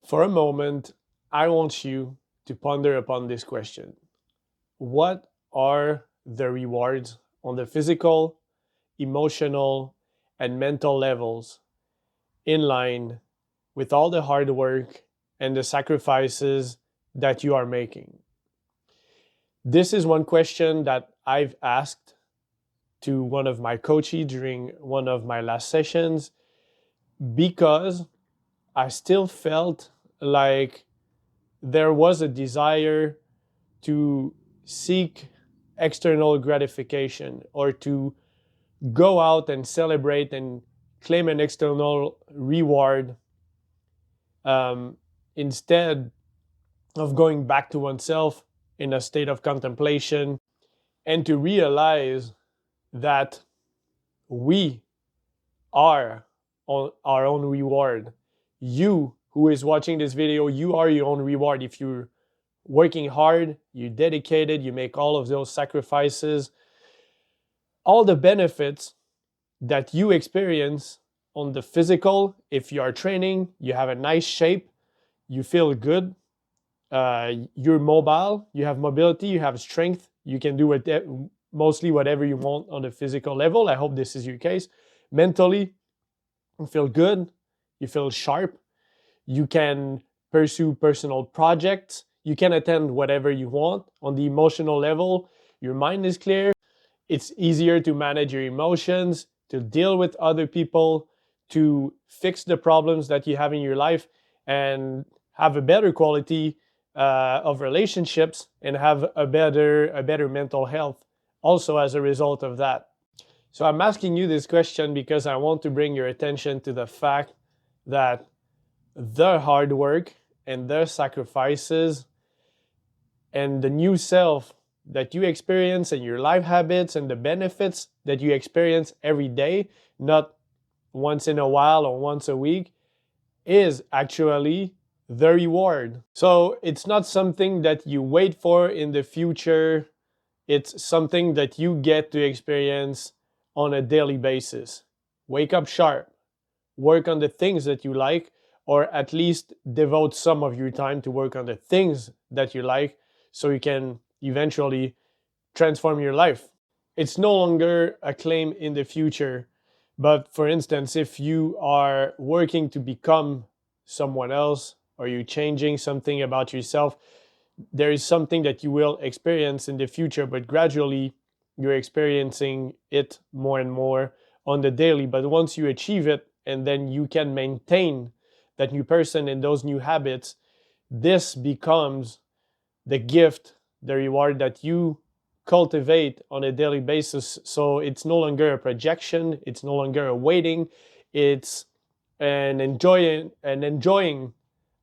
For a moment, I want you to ponder upon this question. What are the rewards on the physical, emotional, and mental levels in line with all the hard work and the sacrifices that you are making? This is one question that I've asked to one of my coaches during one of my last sessions because I still felt like there was a desire to seek external gratification or to go out and celebrate and claim an external reward um, instead of going back to oneself in a state of contemplation and to realize that we are our own reward. You who is watching this video, you are your own reward. If you're working hard, you're dedicated, you make all of those sacrifices, all the benefits that you experience on the physical, if you are training, you have a nice shape, you feel good, you're mobile, you have mobility, you have strength, you can do mostly whatever you want on the physical level. I hope this is your case. Mentally, you feel good, you feel sharp, you can pursue personal projects, you can attend whatever you want. On the emotional level, your mind is clear, it's easier to manage your emotions, to deal with other people, to fix the problems that you have in your life, and have a better quality of relationships, and have a better mental health also as a result of that. So I'm asking you this question because I want to bring your attention to the fact that the hard work and the sacrifices and the new self that you experience and your life habits and the benefits that you experience every day, not once in a while or once a week, is actually the reward. So it's not something that you wait for in the future. It's something that you get to experience on a daily basis. Wake up sharp, work on the things that you like, or at least devote some of your time to work on the things that you like so you can eventually transform your life. It's no longer a claim in the future, but for instance, if you are working to become someone else or you're changing something about yourself, there is something that you will experience in the future, but gradually you're experiencing it more and more on the daily. But once you achieve it and then you can maintain that new person and those new habits, this becomes the gift, the reward that you cultivate on a daily basis. So it's no longer a projection, it's no longer a waiting, it's an enjoying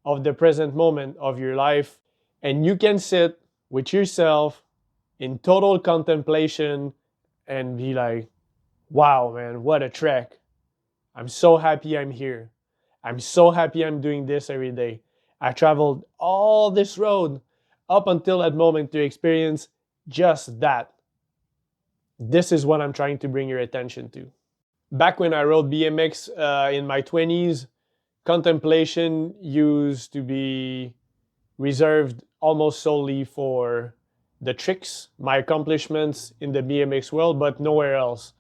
of the present moment of your life. And you can sit with yourself in total contemplation and be like, wow, man, what a trek. I'm so happy I'm here. I'm so happy I'm doing this every day. I traveled all this road up until that moment to experience just that. This is what I'm trying to bring your attention to. Back when I rode BMX in my 20s, contemplation used to be reserved almost solely for the tricks, my accomplishments in the BMX world, but nowhere else.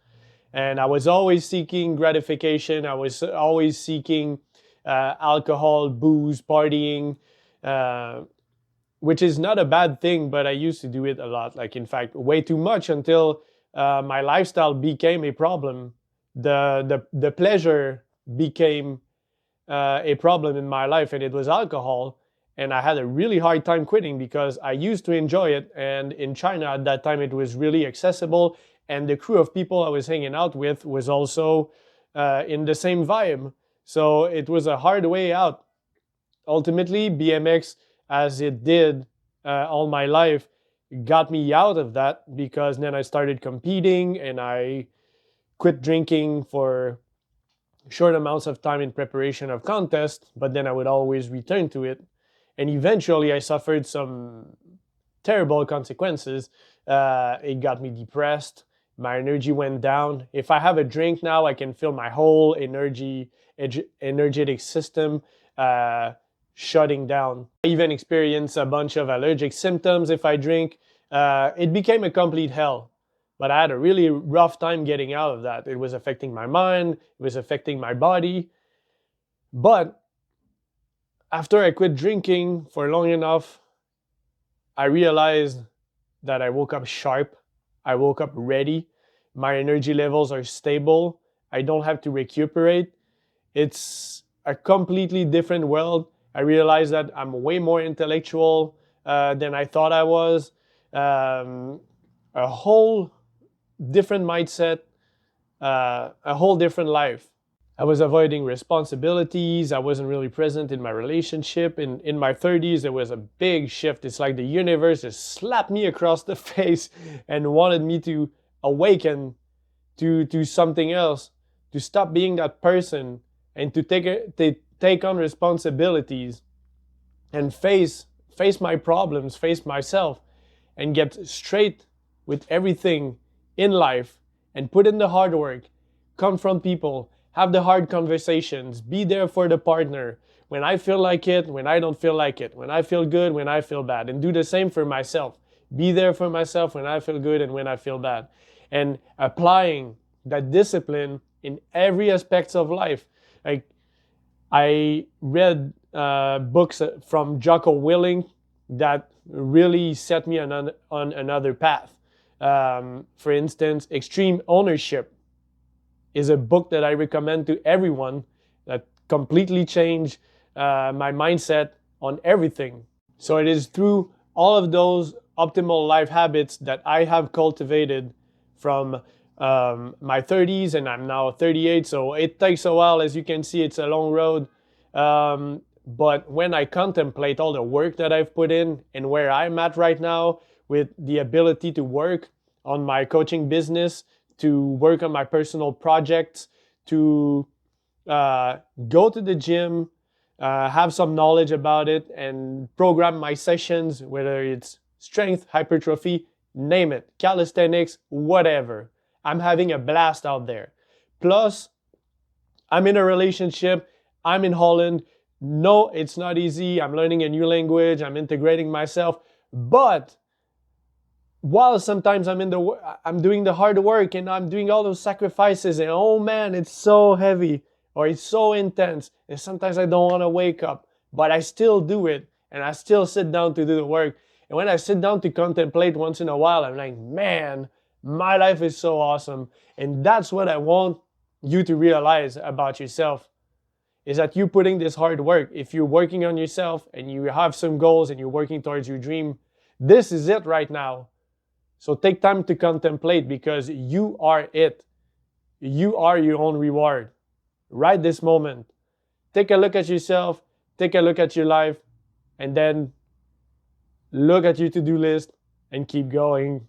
And I was always seeking gratification. I was always seeking alcohol, booze, partying, which is not a bad thing, but I used to do it a lot. Like, in fact, way too much until my lifestyle became a problem. The pleasure became a problem in my life, and it was alcohol. And I had a really hard time quitting because I used to enjoy it. And in China at that time, it was really accessible. And the crew of people I was hanging out with was also in the same vibe. So it was a hard way out. Ultimately, BMX, as it did all my life, got me out of that because then I started competing and I quit drinking for short amounts of time in preparation of contests, but then I would always return to it. And eventually I suffered some terrible consequences. It got me depressed. My energy went down. If I have a drink now, I can feel my whole energetic system shutting down. I even experienced a bunch of allergic symptoms if I drink. It became a complete hell. But I had a really rough time getting out of that. It was affecting my mind, it was affecting my body. But after I quit drinking for long enough, I realized that I woke up sharp, I woke up ready, my energy levels are stable, I don't have to recuperate. It's a completely different world. I realized that I'm way more intellectual than I thought I was. A whole different mindset, a whole different life. I was avoiding responsibilities. I wasn't really present in my relationship. In my 30s, there was a big shift. It's like the universe just slapped me across the face and wanted me to awaken to something else, to stop being that person and to take on responsibilities and face my problems, face myself, and get straight with everything in life and put in the hard work, confront people, have the hard conversations, be there for the partner when I feel like it, when I don't feel like it, when I feel good, when I feel bad, and do the same for myself. Be there for myself when I feel good and when I feel bad. And applying that discipline in every aspect of life. Like, I read books from Jocko Willing that really set me on another path. For instance, Extreme Ownership is a book that I recommend to everyone that completely changed my mindset on everything. So it is through all of those optimal life habits that I have cultivated from my 30s, and I'm now 38, so it takes a while. As you can see, it's a long road. But when I contemplate all the work that I've put in and where I'm at right now with the ability to work on my coaching business, to work on my personal projects, to go to the gym, have some knowledge about it, and program my sessions, whether it's strength, hypertrophy, name it, calisthenics, whatever. I'm having a blast out there. Plus, I'm in a relationship. I'm in Holland. No, it's not easy. I'm learning a new language. I'm integrating myself. But while sometimes I'm doing the hard work and I'm doing all those sacrifices, and oh man, it's so heavy or it's so intense, and sometimes I don't want to wake up, but I still do it and I still sit down to do the work. And when I sit down to contemplate once in a while, I'm like, man, my life is so awesome. And that's what I want you to realize about yourself, is that you putting this hard work. If you're working on yourself and you have some goals and you're working towards your dream, this is it right now. So take time to contemplate, because you are it. You are your own reward. Right this moment. Take a look at yourself, take a look at your life, and then look at your to-do list and keep going.